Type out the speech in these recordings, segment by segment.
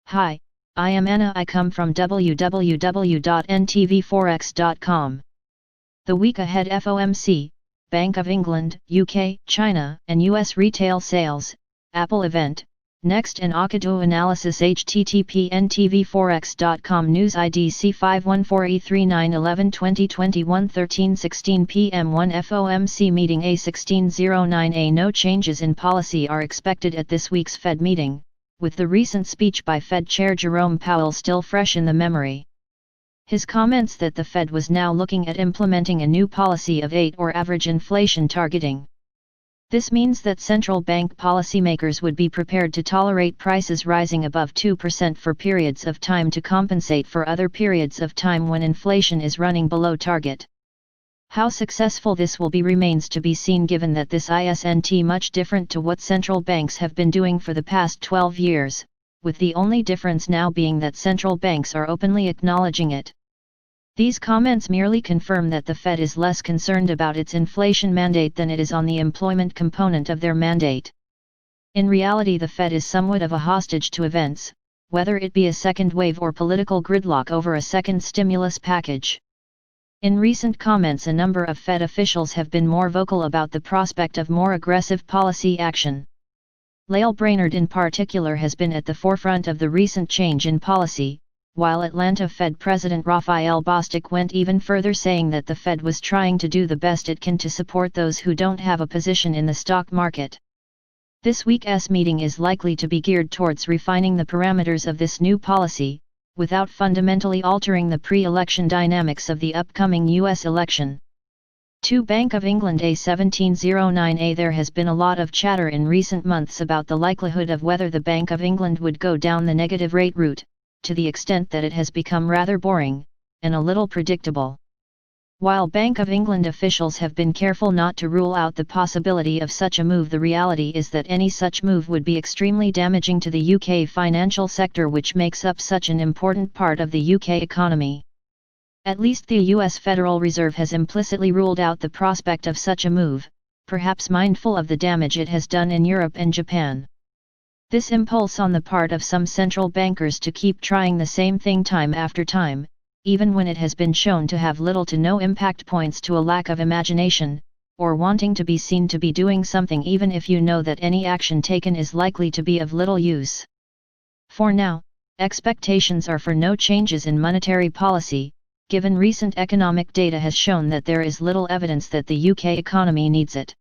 Hi, I am Anna. I come from www.ntvforex.com. The week ahead FOMC, Bank of England, UK, China, and US retail sales, Apple event, next and ocado analysis http ntvforex.com news ID C514E3911 13:16 p.m. 1 FOMC meeting A1609A. No changes in policy are expected at this week's Fed meeting, with the recent speech by Fed Chair Jerome Powell still fresh in the memory. His comments that the Fed was now looking at implementing a new policy of 8 or average inflation targeting. This means that central bank policymakers would be prepared to tolerate prices rising above 2% for periods of time to compensate for other periods of time when inflation is running below target. How successful this will be remains to be seen, given that this isn't much different to what central banks have been doing for the past 12 years, with the only difference now being that central banks are openly acknowledging it. These comments merely confirm that the Fed is less concerned about its inflation mandate than it is on the employment component of their mandate. In reality, the Fed is somewhat of a hostage to events, whether it be a second wave or political gridlock over a second stimulus package. In recent comments, a number of Fed officials have been more vocal about the prospect of more aggressive policy action. Lael Brainerd in particular has been at the forefront of the recent change in policy, while Atlanta Fed President Raphael Bostic went even further, saying that the Fed was trying to do the best it can to support those who don't have a position in the stock market. This week's meeting is likely to be geared towards refining the parameters of this new policy, without fundamentally altering the pre-election dynamics of the upcoming U.S. election. To Bank of England A1709A. There has been a lot of chatter in recent months about the likelihood of whether the Bank of England would go down the negative rate route, to the extent that it has become rather boring, and a little predictable. While Bank of England officials have been careful not to rule out the possibility of such a move, the reality is that any such move would be extremely damaging to the UK financial sector, which makes up such an important part of the UK economy. At least the US Federal Reserve has implicitly ruled out the prospect of such a move, perhaps mindful of the damage it has done in Europe and Japan. This impulse on the part of some central bankers to keep trying the same thing time after time, even when it has been shown to have little to no impact, points to a lack of imagination, or wanting to be seen to be doing something even if you know that any action taken is likely to be of little use. For now, expectations are for no changes in monetary policy, given recent economic data has shown that there is little evidence that the UK economy needs it.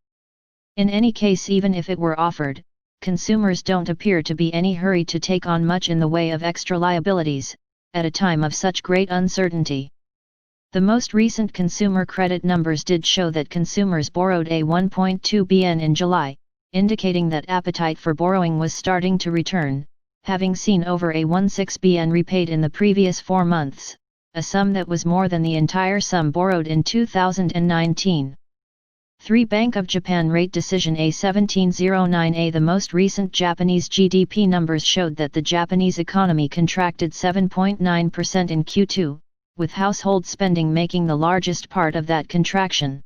In any case, even if it were offered, consumers don't appear to be any hurry to take on much in the way of extra liabilities, at a time of such great uncertainty. The most recent consumer credit numbers did show that consumers borrowed a 1.2 bn in July, indicating that appetite for borrowing was starting to return, having seen over a 1.6 bn repaid in the previous 4 months, a sum that was more than the entire sum borrowed in 2019. 3 Bank of Japan rate decision A1709A. The most recent Japanese GDP numbers showed that the Japanese economy contracted 7.9% in Q2, with household spending making the largest part of that contraction.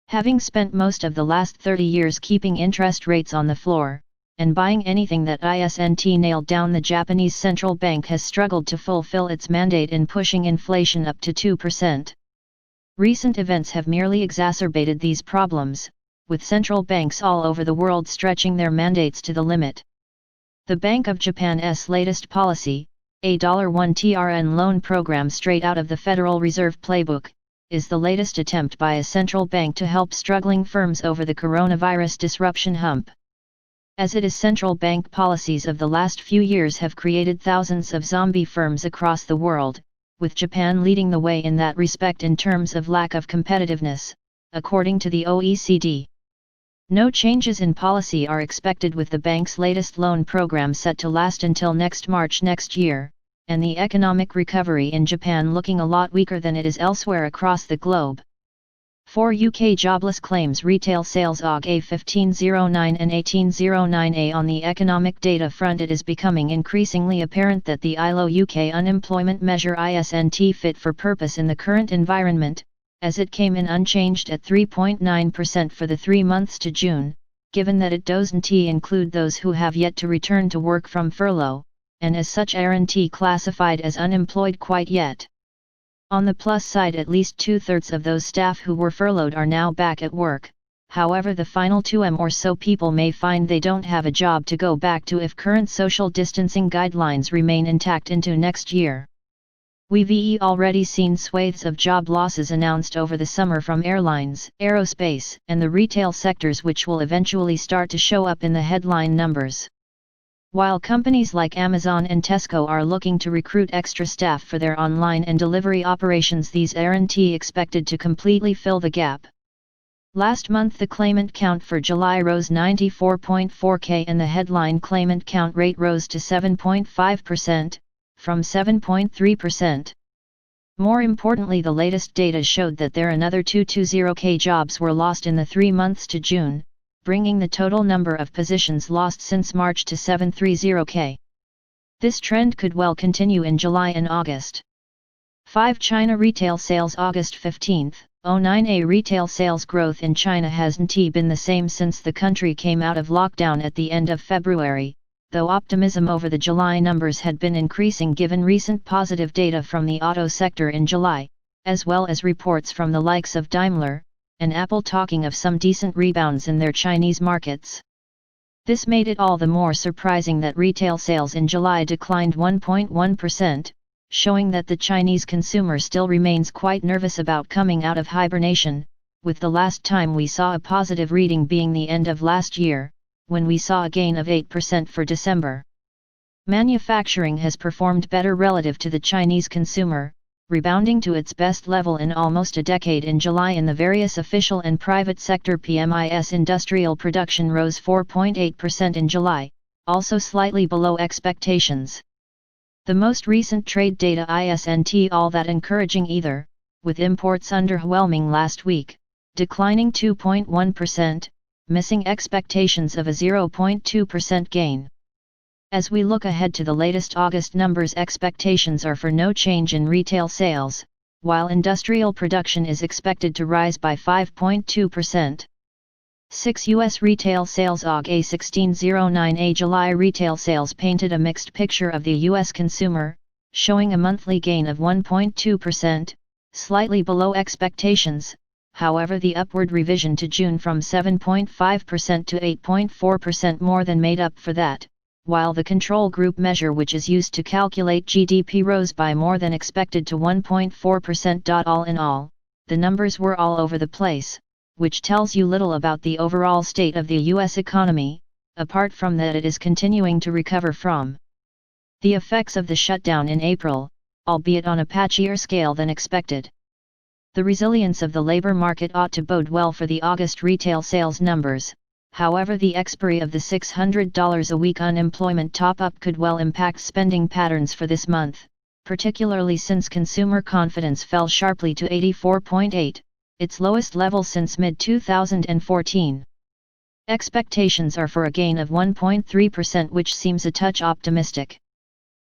Having spent most of the last 30 years keeping interest rates on the floor, and buying anything that isn't nailed down, the Japanese central bank has struggled to fulfill its mandate in pushing inflation up to 2%. Recent events have merely exacerbated these problems, with central banks all over the world stretching their mandates to the limit. The Bank of Japan's latest policy, a $1 TRN loan program straight out of the Federal Reserve playbook, is the latest attempt by a central bank to help struggling firms over the coronavirus disruption hump. As it is, central bank policies of the last few years have created thousands of zombie firms across the world, with Japan leading the way in that respect in terms of lack of competitiveness, according to the OECD. No changes in policy are expected, with the bank's latest loan program set to last until next March next year, and the economic recovery in Japan looking a lot weaker than it is elsewhere across the globe. For UK jobless claims, retail sales OG A1509 and 1809A. On the economic data front, it is becoming increasingly apparent that the ILO UK unemployment measure isn't fit for purpose in the current environment, as it came in unchanged at 3.9% for the 3 months to June, given that it doesn't include those who have yet to return to work from furlough, and as such aren't classified as unemployed quite yet. On the plus side, at least 2/3 of those staff who were furloughed are now back at work. However, the final 2M or so people may find they don't have a job to go back to if current social distancing guidelines remain intact into next year. We've already seen swathes of job losses announced over the summer from airlines, aerospace, and the retail sectors, which will eventually start to show up in the headline numbers. While companies like Amazon and Tesco are looking to recruit extra staff for their online and delivery operations, these aren't expected to completely fill the gap. Last month the claimant count for July rose 94.4K and the headline claimant count rate rose to 7.5%, from 7.3%. More importantly, the latest data showed that another 220K jobs were lost in the 3 months to June, bringing the total number of positions lost since March to 730K. This trend could well continue in July and August. 5. China retail sales August 15, 09. Retail sales growth in China hasn't been the same since the country came out of lockdown at the end of February, though optimism over the July numbers had been increasing given recent positive data from the auto sector in July, as well as reports from the likes of Daimler and Apple talking of some decent rebounds in their Chinese markets. This made it all the more surprising that retail sales in July declined 1.1%, showing that the Chinese consumer still remains quite nervous about coming out of hibernation, with the last time we saw a positive reading being the end of last year, when we saw a gain of 8% for December. Manufacturing has performed better relative to the Chinese consumer, rebounding to its best level in almost a decade in July. In the various official and private sector PMIs, industrial production rose 4.8% in July, also slightly below expectations. The most recent trade data isn't all that encouraging either, with imports underwhelming last week, declining 2.1%, missing expectations of a 0.2% gain. As we look ahead to the latest August numbers, expectations are for no change in retail sales, while industrial production is expected to rise by 5.2%. 6. U.S. retail sales Aug. 1609. July retail sales painted a mixed picture of the U.S. consumer, showing a monthly gain of 1.2%, slightly below expectations. However, the upward revision to June from 7.5% to 8.4% more than made up for that, while the control group measure, which is used to calculate GDP, rose by more than expected to 1.4%. All in all, the numbers were all over the place, which tells you little about the overall state of the U.S. economy, apart from that it is continuing to recover from the effects of the shutdown in April, albeit on a patchier scale than expected. The resilience of the labor market ought to bode well for the August retail sales numbers. However, the expiry of the $600 a week unemployment top-up could well impact spending patterns for this month, particularly since consumer confidence fell sharply to 84.8, its lowest level since mid-2014. Expectations are for a gain of 1.3%, which seems a touch optimistic.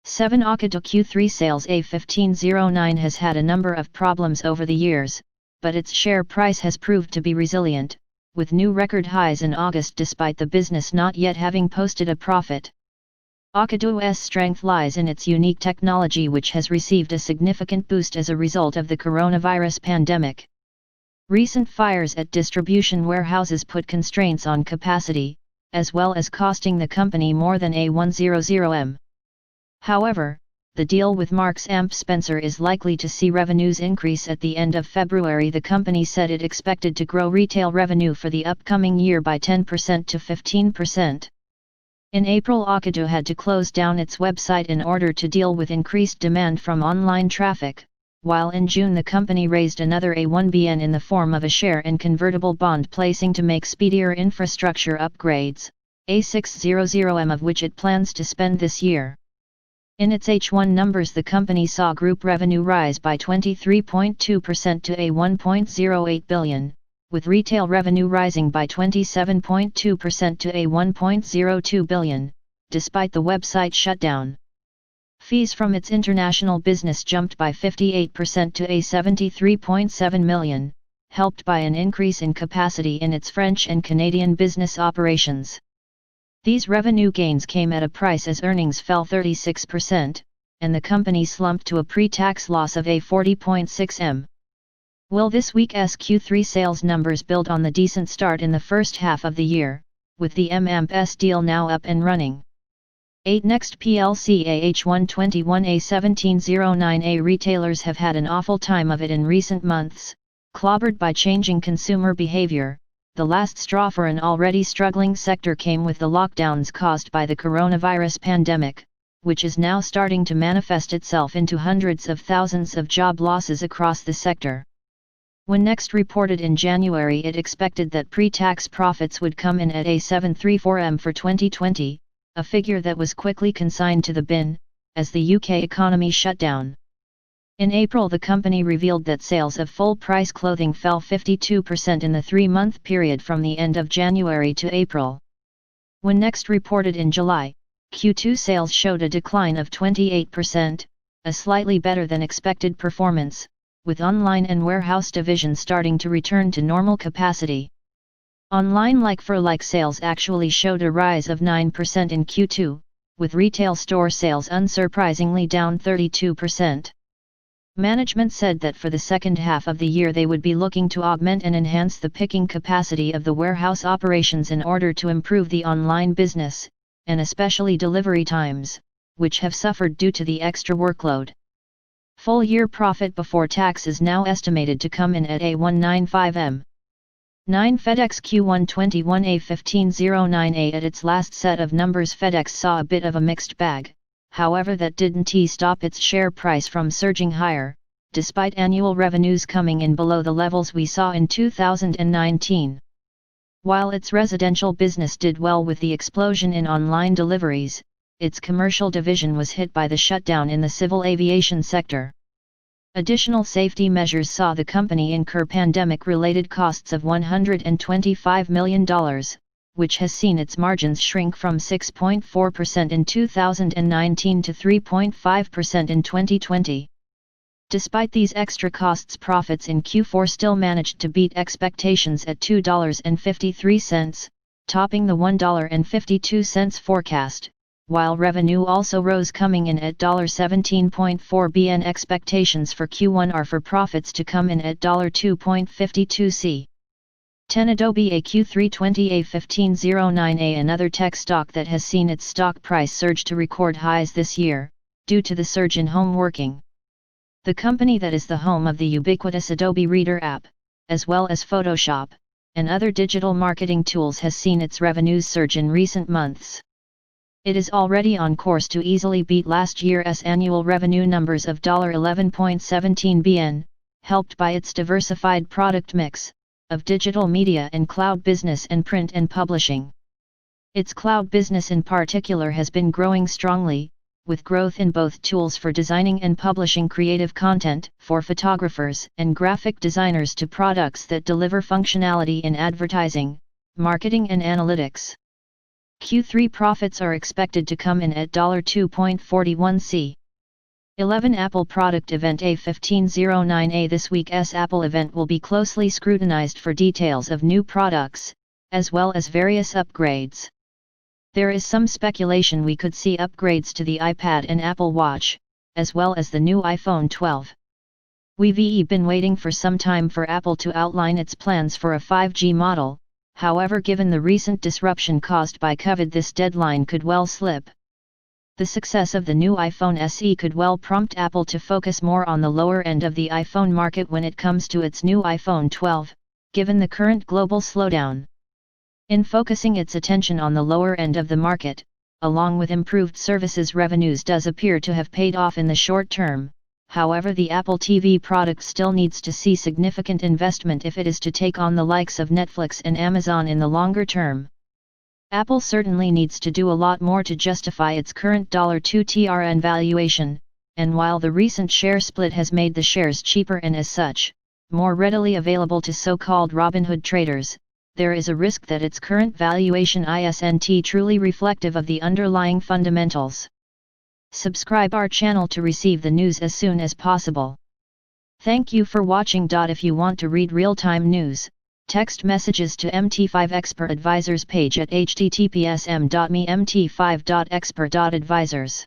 7. Ocado Q3 sales A1509 has had a number of problems over the years, but its share price has proved to be resilient, with new record highs in August despite the business not yet having posted a profit. Ocado's strength lies in its unique technology, which has received a significant boost as a result of the coronavirus pandemic. Recent fires at distribution warehouses put constraints on capacity, as well as costing the company more than $100 million. However, the deal with Marks & Spencer is likely to see revenues increase. At the end of February, the company said it expected to grow retail revenue for the upcoming year by 10% to 15%. In April, Ocado had to close down its website in order to deal with increased demand from online traffic, while in June the company raised another $1 billion in the form of a share and convertible bond placing to make speedier infrastructure upgrades, $600 million of which it plans to spend this year. In its H1 numbers, the company saw group revenue rise by 23.2% to $1.08 billion, with retail revenue rising by 27.2% to $1.02 billion, despite the website shutdown. Fees from its international business jumped by 58% to $73.7 million, helped by an increase in capacity in its French and Canadian business operations. These revenue gains came at a price as earnings fell 36%, and the company slumped to a pre-tax loss of $40.6 million. Will this week's Q3 sales numbers build on the decent start in the first half of the year, with the MMS deal now up and running? 8 Next plc AH121A1709A retailers have had an awful time of it in recent months, clobbered by changing consumer behavior. The last straw for an already struggling sector came with the lockdowns caused by the coronavirus pandemic, which is now starting to manifest itself into hundreds of thousands of job losses across the sector. When Next reported in January, it expected that pre-tax profits would come in at $734 million for 2020, a figure that was quickly consigned to the bin, as the UK economy shut down. In April, the company revealed that sales of full-price clothing fell 52% in the 3-month period from the end of January to April. When Next reported in July, Q2 sales showed a decline of 28%, a slightly better than expected performance, with online and warehouse divisions starting to return to normal capacity. Online like-for-like sales actually showed a rise of 9% in Q2, with retail store sales unsurprisingly down 32%. Management said that for the second half of the year they would be looking to augment and enhance the picking capacity of the warehouse operations in order to improve the online business, and especially delivery times, which have suffered due to the extra workload. Full-year profit before tax is now estimated to come in at $195 million. 9 FedEx Q1 21A1509A. At its last set of numbers, FedEx saw a bit of a mixed bag, however that didn't stop its share price from surging higher, despite annual revenues coming in below the levels we saw in 2019. While its residential business did well with the explosion in online deliveries, its commercial division was hit by the shutdown in the civil aviation sector. Additional safety measures saw the company incur pandemic-related costs of $125 million, which has seen its margins shrink from 6.4% in 2019 to 3.5% in 2020. Despite these extra costs, profits in Q4 still managed to beat expectations at $2.53, topping the $1.52 forecast, while revenue also rose, coming in at $17.4 billion. Expectations for Q1 are for profits to come in at $2.52. 10 Adobe Q3 20A1509A. Another tech stock that has seen its stock price surge to record highs this year, due to the surge in home working. The company that is the home of the ubiquitous Adobe Reader app, as well as Photoshop, and other digital marketing tools, has seen its revenues surge in recent months. It is already on course to easily beat last year's annual revenue numbers of $11.17 billion, helped by its diversified product mix of digital media and cloud business and print and publishing. Its cloud business in particular has been growing strongly, with growth in both tools for designing and publishing creative content for photographers and graphic designers to products that deliver functionality in advertising, marketing and analytics. Q3 profits are expected to come in at $2.41. 11 Apple Product Event A1509A. This week's Apple event will be closely scrutinized for details of new products, as well as various upgrades. There is some speculation we could see upgrades to the iPad and Apple Watch, as well as the new iPhone 12. We've been waiting for some time for Apple to outline its plans for a 5G model. However, given the recent disruption caused by COVID, this deadline could well slip. The success of the new iPhone SE could well prompt Apple to focus more on the lower end of the iPhone market when it comes to its new iPhone 12, given the current global slowdown. In focusing its attention on the lower end of the market, along with improved services, revenues does appear to have paid off in the short term. However, the Apple TV product still needs to see significant investment if it is to take on the likes of Netflix and Amazon in the longer term. Apple certainly needs to do a lot more to justify its current $2 valuation, and while the recent share split has made the shares cheaper and as such, more readily available to so-called Robinhood traders, there is a risk that its current valuation isn't truly reflective of the underlying fundamentals. Subscribe our channel to receive the news as soon as possible. Thank you for watching. If you want to read real-time news, Text messages to MT5 Expert Advisors page at https://m.me mt5.expert.advisors.